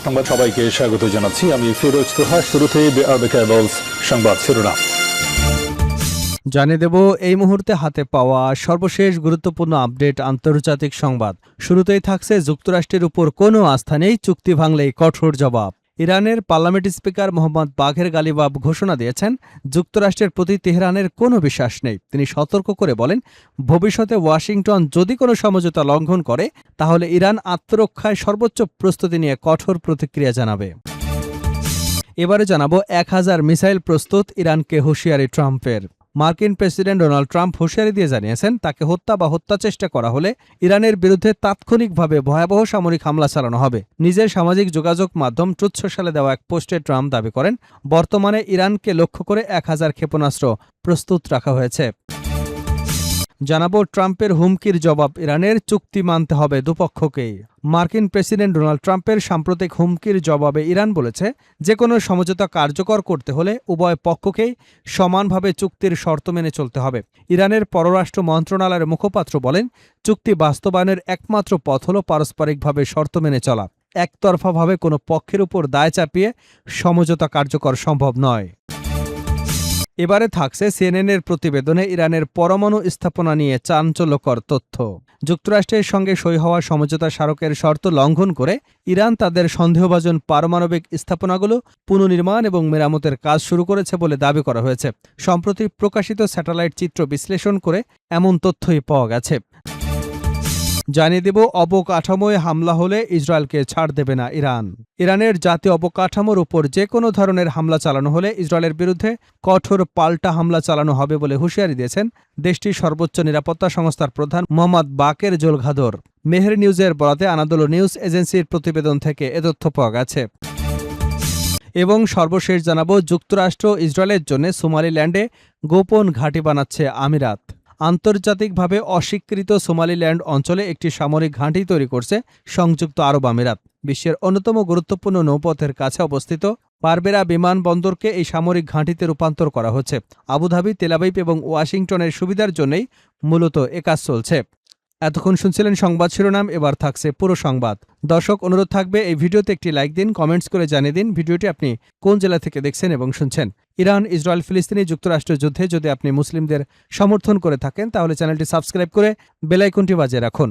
সংবাদ সবাইকে স্বাগত জানাচ্ছি। আমি ফিরোজ তোহা। শুরুতেই সংবাদ শিরোনাম জানিয়ে দেব এই মুহূর্তে হাতে পাওয়া সর্বশেষ গুরুত্বপূর্ণ আপডেট আন্তর্জাতিক সংবাদ। শুরুতেই থাকছে যুক্তরাষ্ট্রের উপর কোনো আস্থা নেই, চুক্তি ভাঙলেই কঠোর জবাব। ইরানের পার্লামেন্ট স্পিকার মোহাম্মদ বাঘের গালিবাফ ঘোষণা দিয়েছেন, যুক্তরাষ্ট্রের প্রতি তেহরানের কোনো বিশ্বাস নেই। তিনি সতর্ক করে বলেন, ভবিষ্যতে ওয়াশিংটন যদি কোনো সমঝোতা লঙ্ঘন করে তাহলে ইরান আত্মরক্ষায় সর্বোচ্চ প্রস্তুতি নিয়ে কঠোর প্রতিক্রিয়া জানাবে। এবারে জানাবো 1000 মিসাইল প্রস্তুত, ইরানকে হুঁশিয়ারি ট্রাম্পের। মার্কিন প্রেসিডেন্ট ডোনাল্ড ট্রাম্প হুঁশিয়ারি দিয়ে জানিয়েছেন, তাকে হত্যা বা হত্যাচেষ্টা করা হলে ইরানের বিরুদ্ধে তাৎক্ষণিকভাবে ভয়াবহ সামরিক হামলা চালানো হবে। নিজের সামাজিক যোগাযোগ মাধ্যম ট্রুথ সোশ্যালে দেওয়া এক পোস্টে ট্রাম্প দাবি করেন, বর্তমানে ইরানকে লক্ষ্য করে 1000 ক্ষেপণাস্ত্র প্রস্তুত রাখা হয়েছে। জানাবো ট্রাম্পের হুমকির জবাব ইরানের, চুক্তি মানতে হবে দুপক্ষকেই। মার্কিন প্রেসিডেন্ট ডোনাল্ড ট্রাম্পের সাম্প্রতিক হুমকির জবাবে ইরান বলেছে, যে কোনো সমঝোতা কার্যকর করতে হলে উভয় পক্ষকেই সমানভাবে চুক্তির শর্ত মেনে চলতে হবে। ইরানের পররাষ্ট্র মন্ত্রণালয়ের মুখপাত্র বলেন, চুক্তি বাস্তবায়নের একমাত্র পথ হল পারস্পরিকভাবে শর্ত মেনে চলা। একতরফাভাবে কোনো পক্ষের উপর দায় চাপিয়ে সমঝোতা কার্যকর সম্ভব নয়। এবারে থাকছে সিএনএনের প্রতিবেদনে ইরানের পরমাণু স্থাপনা নিয়ে চাঞ্চল্যকর তথ্য। যুক্তরাষ্ট্রের সঙ্গে সই হওয়া সমঝোতা স্মারকের শর্ত লঙ্ঘন করে ইরান তাদের সন্দেহভাজন পারমাণবিক স্থাপনাগুলো পুনর্নির্মাণ এবং মেরামতের কাজ শুরু করেছে বলে দাবি করা হয়েছে। সম্প্রতি প্রকাশিত স্যাটেলাইট চিত্র বিশ্লেষণ করে এমন তথ্যই পাওয়া গেছে। জানিয়ে দেব, অবকাঠামোয় হামলা হলে ইসরায়েলকে ছাড় দেবে না ইরান। ইরানের জাতীয় অবকাঠামোর উপর যে কোনো ধরনের হামলা চালানো হলে ইসরায়েলের বিরুদ্ধে কঠোর পাল্টা হামলা চালানো হবে বলে হুঁশিয়ারি দিয়েছেন দেশটির সর্বোচ্চ নিরাপত্তা সংস্থার প্রধান মোহাম্মদ বাকের জোলঘাদর। মেহের নিউজের বরাতে আনাদোলো নিউজ এজেন্সির প্রতিবেদন থেকে এ তথ্য পাওয়া গেছে। এবং সর্বশেষ জানাবো, যুক্তরাষ্ট্র ইসরায়েলের জন্য সোমালিল্যান্ডে গোপন ঘাঁটি বানাচ্ছে আমিরাত। আন্তর্জাতিকভাবে অস্বীকৃত সোমালিল্যান্ড অঞ্চলে একটি সামরিক ঘাঁটি তৈরি করছে সংযুক্ত আরব আমিরাত। বিশ্বের অন্যতম গুরুত্বপূর্ণ নৌপথের কাছে অবস্থিত বারবেরা বিমানবন্দরকে এই সামরিক ঘাঁটিতে রূপান্তর করা হচ্ছে। আবুধাবি, তেল আবিব এবং ওয়াশিংটনের সুবিধার জন্যই মূলত এ কাজ চলছে। এতক্ষণ শুনছিলেন সংবাদ শিরোনাম, এবার থাকছে পুরো সংবাদ। দর্শক, অনুরোধ থাকবে এই ভিডিওতে একটি লাইক দিন, কমেন্টস করে জানিয়ে দিন ভিডিওটি আপনি কোন জেলা থেকে দেখছেন এবং শুনছেন। ইরান, ইসরায়েল, ফিলিস্তিনি যুক্তরাষ্ট্র যুদ্ধে যদি আপনি মুসলিমদের সমর্থন করে থাকেন তাহলে চ্যানেলটি সাবস্ক্রাইব করে বেল আইকনটি বাজিয়ে রাখুন।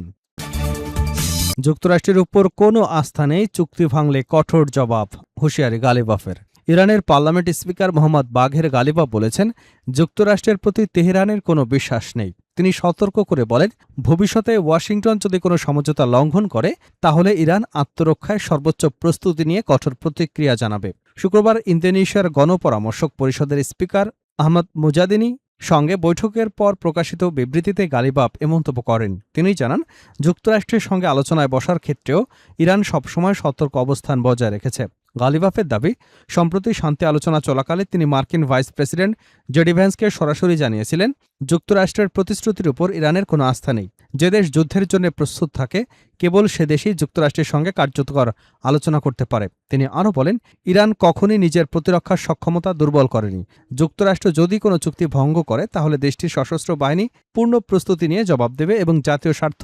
যুক্তরাষ্ট্রের উপর কোনো আস্থা নেই, চুক্তি ভাঙলে কঠোর জবাব, হুঁশিয়ারি গালিবাফের। ইরানের পার্লামেন্ট স্পিকার মোহাম্মদ বাঘের গালিবাফ বলেছেন, যুক্তরাষ্ট্রের প্রতি তেহরানের কোনো বিশ্বাস নেই। তিনি সতর্ক করে বলেন, ভবিষ্যতে ওয়াশিংটন যদি কোনো সমঝোতা লঙ্ঘন করে তাহলে ইরান আত্মরক্ষায় সর্বোচ্চ প্রস্তুতি নিয়ে কঠোর প্রতিক্রিয়া জানাবে। শুক্রবার ইন্দোনেশিয়ার গণপরামর্শক পরিষদের স্পিকার আহমদ মুজাদিনি সঙ্গে বৈঠকের পর প্রকাশিত বিবৃতিতে গালিবাফ এ মন্তব্য করেন। তিনি জানান, যুক্তরাষ্ট্রের সঙ্গে আলোচনায় বসার ক্ষেত্রেও ইরান সবসময় সতর্ক অবস্থান বজায় রেখেছে। গালিবাফের দাবি, সম্প্রতি শান্তি আলোচনা চলাকালে তিনি মার্কিন ভাইস প্রেসিডেন্ট জেডি ভ্যান্সকে সরাসরি জানিয়েছিলেন, যুক্তরাষ্ট্রের প্রতিশ্রুতির উপর ইরানের কোনো আস্থা নেই। যে দেশ যুদ্ধের জন্য প্রস্তুত থাকে কেবল সে দেশই যুক্তরাষ্ট্রের সঙ্গে কার্যকর আলোচনা করতে পারে। তিনি আরও বলেন, ইরান কখনই নিজের প্রতিরক্ষার সক্ষমতা দুর্বল করেনি। যুক্তরাষ্ট্র যদি কোনো চুক্তি ভঙ্গ করে তাহলে দেশটির সশস্ত্র বাহিনী পূর্ণ প্রস্তুতি নিয়ে জবাব দেবে এবং জাতীয় স্বার্থ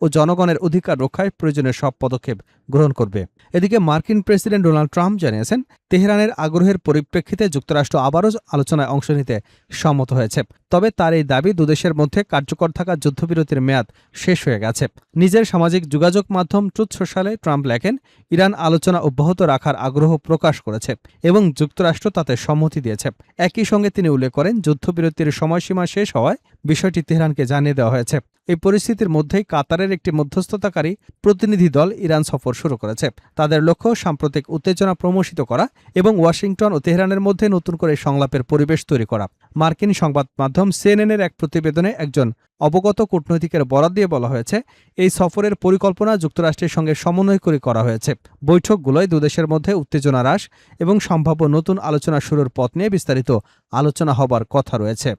ও জনগণের অধিকার রক্ষায় প্রয়োজনীয় সব পদক্ষেপ গ্রহণ করবে। এদিকে মার্কিন প্রেসিডেন্ট ডোনাল্ড ট্রাম্প জানিয়েছেন, তেহরানের আগ্রহের পরিপ্রেক্ষিতে যুক্তরাষ্ট্র আবারও আলোচনায় অংশ নিতে সম্মত হয়েছে। তবে তার এই দাবি দুদেশের মধ্যে কার্যকর থাকা যুদ্ধবিরতির মেয়াদ শেষ হয়ে গেছে। নিজের সামাজিক যোগাযোগ মাধ্যম ট্রুথ সোশ্যালে ট্রাম্প লেখেন, ইরান আলোচনা অব্যাহত রাখার আগ্রহ প্রকাশ করেছে এবং যুক্তরাষ্ট্র তাতে সম্মতি দিয়েছে। একই সঙ্গে তিনি উল্লেখ করেন, যুদ্ধবিরতির সময়সীমা শেষ হওয়ায় বিষয়টি তেহরানকে জানিয়ে দেওয়া হয়েছে। এই পরিস্থিতির মধ্যেই কাতারের একটি মধ্যস্থতাকারী প্রতিনিধি দল ইরান সফর শুরু করেছে। তাদের লক্ষ্য সাম্প্রতিক উত্তেজনা প্রশমিত করা এবং ওয়াশিংটন ও তেহরানের মধ্যে নতুন করে সংলাপের পরিবেশ তৈরি করা। মার্কিন সংবাদ মাধ্যম সিএনএনের এক প্রতিবেদনে একজন অবগত কূটনৈতিকের বরাত দিয়ে বলা হয়েছে, এই সফরের পরিকল্পনা যুক্তরাষ্ট্রের সঙ্গে সমন্বয় করে করা হয়েছে। বৈঠকগুলোয় দুদেশের মধ্যে উত্তেজনা হ্রাস এবং সম্ভাব্য নতুন আলোচনা শুরুর পথ নিয়ে বিস্তারিত আলোচনা হবার কথা রয়েছে।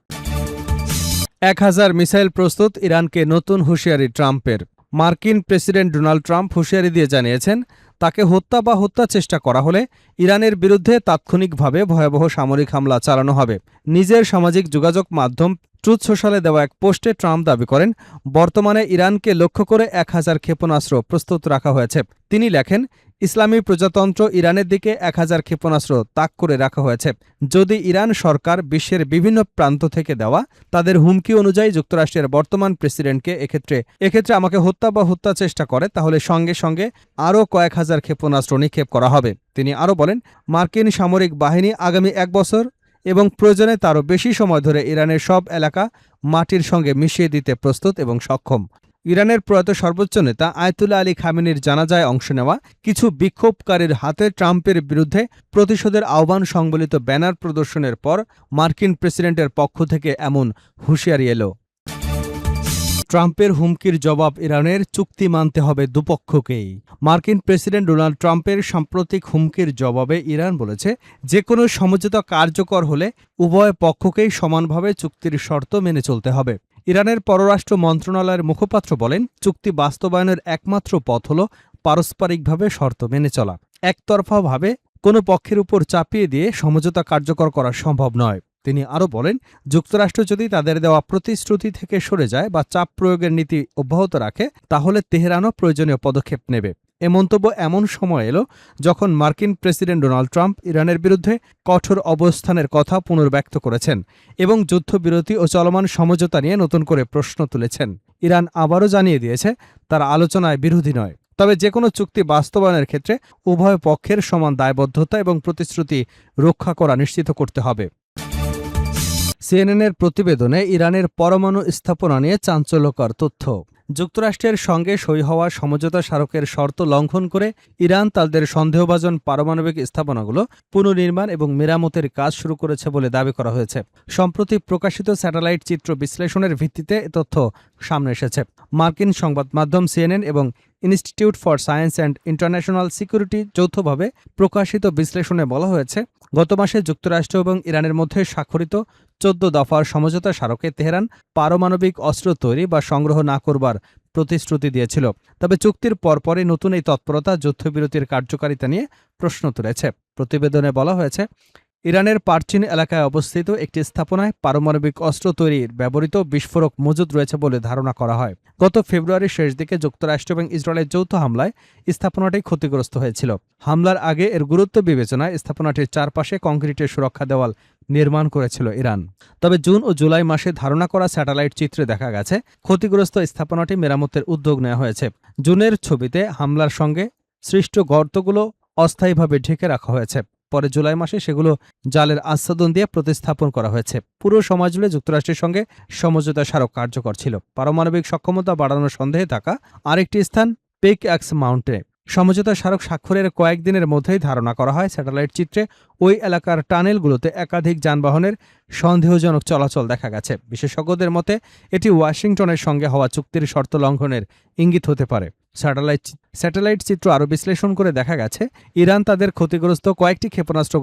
1000 মিসাইল প্রস্তুত, ইরানকে নতুন হুঁশিয়ারি ট্রাম্পের। মার্কিন প্রেসিডেন্ট ডোনাল্ড ট্রাম্প হুঁশিয়ারি দিয়ে জানিয়েছেন, তাকে হত্যা বা হত্যা চেষ্টা করা হলে ইরানের বিরুদ্ধে তাৎক্ষণিকভাবে ভয়াবহ সামরিক হামলা চালানো হবে। নিজের সামাজিক যোগাযোগ মাধ্যম ট্রুথ সোশ্যালে দেওয়া এক পোস্টে ট্রাম্প দাবি করেন, বর্তমানে ইরানকে লক্ষ্য করে 1000 ক্ষেপণাস্ত্র প্রস্তুত রাখা হয়েছে। তিনি লেখেন, ইসলামী প্রজাতন্ত্র ইরানের দিকে 1000 ক্ষেপণাস্ত্র তাক করে রাখা হয়েছে। যদি ইরান সরকার বিশ্বের বিভিন্ন প্রান্ত থেকে দেওয়া তাদের হুমকি অনুযায়ী যুক্তরাষ্ট্রের বর্তমান প্রেসিডেন্টকে এক্ষেত্রে আমাকে হত্যা বা হত্যা চেষ্টা করে, তাহলে সঙ্গে সঙ্গে আরও কয়েক হাজার ক্ষেপণাস্ত্র নিক্ষেপ করা হবে। তিনি আরও বলেন, মার্কিন সামরিক বাহিনী আগামী 1 বছর এবং প্রয়োজনে তারও বেশি সময় ধরে ইরানের সব এলাকা মাটির সঙ্গে মিশিয়ে দিতে প্রস্তুত এবং সক্ষম। ইরানের প্রয়াত সর্বোচ্চ নেতা আয়াতুল্লাহ আলী খামেনির জানাজায় অংশ নেওয়া কিছু বিক্ষোভকারীর হাতে ট্রাম্পের বিরুদ্ধে প্রতিশোধের আহ্বান সংবলিত ব্যানার প্রদর্শনের পর মার্কিন প্রেসিডেন্টের পক্ষ থেকে এমন হুঁশিয়ারি এলো। ট্রাম্পের হুমকির জবাব ইরানের, চুক্তি মানতে হবে দুপক্ষকেই। মার্কিন প্রেসিডেন্ট ডোনাল্ড ট্রাম্পের সাম্প্রতিক হুমকির জবাবে ইরান বলেছে, যে কোনো সমঝোতা কার্যকর হলে উভয় পক্ষকেই সমানভাবে চুক্তির শর্ত মেনে চলতে হবে। ইরানের পররাষ্ট্র মন্ত্রণালয়ের মুখপাত্র বলেন, চুক্তি বাস্তবায়নের একমাত্র পথ হল পারস্পরিকভাবে শর্ত মেনে চলা। একতরফাভাবে কোনো পক্ষের উপর চাপিয়ে দিয়ে সমঝোতা কার্যকর করা সম্ভব নয়। তিনি আরও বলেন, যুক্তরাষ্ট্র যদি তাদের দেওয়া প্রতিশ্রুতি থেকে সরে যায় বা চাপ প্রয়োগের নীতি অব্যাহত রাখে, তাহলে তেহরানও প্রয়োজনীয় পদক্ষেপ নেবে। এ মন্তব্য এমন সময় এলো যখন মার্কিন প্রেসিডেন্ট ডোনাল্ড ট্রাম্প ইরানের বিরুদ্ধে কঠোর অবস্থানের কথা পুনর্ব্যক্ত করেছেন এবং যুদ্ধবিরতি ও চলমান সমঝোতা নিয়ে নতুন করে প্রশ্ন তুলেছেন। ইরান আবারও জানিয়ে দিয়েছে, তারা আলোচনায় বিরোধী নয়, তবে যে কোনো চুক্তি বাস্তবায়নের ক্ষেত্রে উভয় পক্ষের সমান দায়বদ্ধতা এবং প্রতিশ্রুতি রক্ষা করা নিশ্চিত করতে হবে। সিএনএনের প্রতিবেদনে ইরানের পরমাণু স্থাপনা নিয়ে চাঞ্চল্যকর তথ্য। যুক্তরাষ্ট্রের সঙ্গে সই হওয়া সমঝোতা স্মারকের শর্ত লঙ্ঘন করে ইরান তাদের সন্দেহভাজন পারমাণবিক স্থাপনাগুলো পুনর্নির্মাণ এবং মেরামতের কাজ শুরু করেছে বলে দাবি করা হয়েছে। সম্প্রতি প্রকাশিত স্যাটেলাইট চিত্র বিশ্লেষণের ভিত্তিতে এ তথ্য সামনে এসেছে। মার্কিন সংবাদ মাধ্যম সিএনএন এবং institute for science and international security যৌথভাবে প্রকাশিত বিশ্লেষণে বলা হয়েছে, গত মাসে যুক্তরাষ্ট্র এবং ইরানের মধ্যে স্বাক্ষরিত 14 দফার সমঝোতা স্মারকে তেহরান পারমাণবিক অস্ত্র তৈরি বা সংগ্রহ না করবার প্রতিশ্রুতি দিয়েছিল। তবে চুক্তির পরপরই নতুন এই তৎপরতা যুদ্ধবিরতির কার্যকারিতা নিয়ে প্রশ্ন তুলেছে। প্রতিবেদনে বলা হয়েছে, ইরানের পারচিন এলাকায় অবস্থিত একটি স্থাপনায় পারমাণবিক অস্ত্র তৈরির ব্যবহৃত বিস্ফোরক মজুদ রয়েছে বলে ধারণা করা হয়। গত ফেব্রুয়ারির শেষ দিকে যুক্তরাষ্ট্র এবং ইসরায়েলের যৌথ হামলায় স্থাপনাটি ক্ষতিগ্রস্ত হয়েছিল। হামলার আগে এর গুরুত্ব বিবেচনায় স্থাপনাটির চারপাশে কংক্রিটের সুরক্ষা দেওয়াল নির্মাণ করেছিল ইরান। তবে জুন ও জুলাই মাসে ধারণা করা স্যাটেলাইট চিত্রে দেখা গেছে, ক্ষতিগ্রস্ত স্থাপনাটি মেরামতের উদ্যোগ নেওয়া হয়েছে। জুনের ছবিতে হামলার সঙ্গে সৃষ্ট গর্তগুলো অস্থায়ীভাবে ঢেকে রাখা হয়েছে। পরে জুলাই মাসে সেগুলো জালের আচ্ছাদন দিয়ে প্রতিস্থাপন করা হয়েছে। পুরো সময় জুড়ে যুক্তরাষ্ট্রের সঙ্গে সমঝোতা স্মারক কার্যকর ছিল। পারমাণবিক সক্ষমতা বাড়ানোর সন্দেহে থাকা আরেকটি স্থান পিকঅ্যাক্স মাউন্টে সমঝোতা স্মারক স্বাক্ষরের কয়েকদিনের মধ্যেই ধারণা করা হয়, স্যাটেলাইট চিত্রে ওই এলাকার টানেলগুলোতে একাধিক যানবাহনের সন্দেহজনক চলাচল দেখা গেছে। বিশেষজ্ঞদের মতে এটি ওয়াশিংটনের সঙ্গে হওয়া চুক্তির শর্ত লঙ্ঘনের ইঙ্গিত হতে পারে। স্যাটেলাইট চিত্র আরও বিশ্লেষণ করে দেখা গেছে, ইরান তাদের ক্ষতিগ্রস্ত কয়েকটি ক্ষেপণাস্ত্র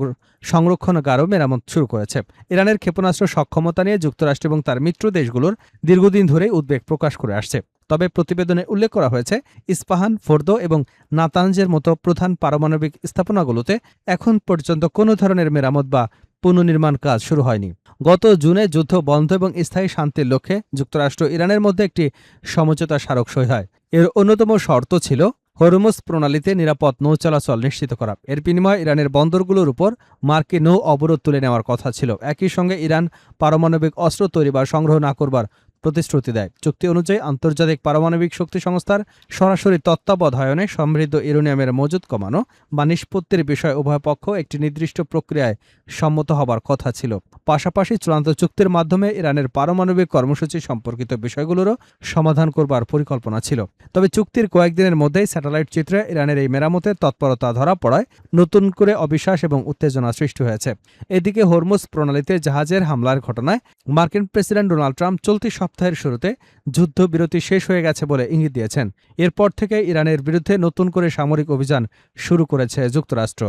সংরক্ষণাগারও মেরামত শুরু করেছে। ইরানের ক্ষেপণাস্ত্র সক্ষমতা নিয়ে যুক্তরাষ্ট্র এবং তার মিত্র দেশগুলোর দীর্ঘদিন ধরেই উদ্বেগ প্রকাশ করে আসছে। তবে প্রতিবেদনে উল্লেখ করা হয়েছে, ইস্পাহান, ফোর্দো এবং নাতানজের মতো প্রধান পারমাণবিক স্থাপনাগুলোতে এখন পর্যন্ত কোনো ধরনের মেরামত বা পুনর্নির্মাণ কাজ শুরু হয়নি। গত জুনে যুদ্ধ বন্ধ এবং স্থায়ী শান্তির লক্ষ্যে যুক্তরাষ্ট্র ইরানের মধ্যে একটি সমঝোতা স্মারক সই হয়। এর অন্যতম শর্ত ছিল হরমুজ প্রণালীতে নিরাপদ নৌ চলাচল নিশ্চিত করা। এর বিনিময়ে ইরানের বন্দরগুলোর উপর মার্কিন নৌ অবরোধ তুলে নেওয়ার কথা ছিল। একই সঙ্গে ইরান পারমাণবিক অস্ত্র তৈরি বা সংগ্রহ না করবার প্রতিশ্রুতি দেয়। চুক্তি অনুযায়ী আন্তর্জাতিক পারমাণবিক শক্তি সংস্থার সরাসরি তত্ত্বাবধায়নে সমৃদ্ধ ইউরেনিয়ামের মজুদ কমানো বা নিষ্পত্তির বিষয়ে উভয় পক্ষ একটি নির্দিষ্ট প্রক্রিয়ায় সম্মত হবার কথা ছিল। পাশাপাশি চূড়ান্ত চুক্তির মাধ্যমে ইরানের পারমাণবিক কর্মসূচি সম্পর্কিত বিষয়গুলোরও সমাধান করবার পরিকল্পনা ছিল। তবে চুক্তির কয়েকদিনের মধ্যেই স্যাটেলাইট চিত্রে ইরানের এই মেরামতের তৎপরতা ধরা পড়ায় নতুন করে অবিশ্বাস এবং উত্তেজনা সৃষ্টি হয়েছে। এদিকে হরমুজ প্রণালীতে জাহাজের হামলার ঘটনায় মার্কিন প্রেসিডেন্ট ডোনাল্ড ট্রাম্প চলতি সপ্তাহের শুরুতে যুদ্ধবিরতি শেষ হয়ে গেছে বলে ইঙ্গিত দিয়েছেন। এরপর থেকে ইরানের বিরুদ্ধে নতুন করে সামরিক অভিযান শুরু করেছে যুক্তরাষ্ট্র।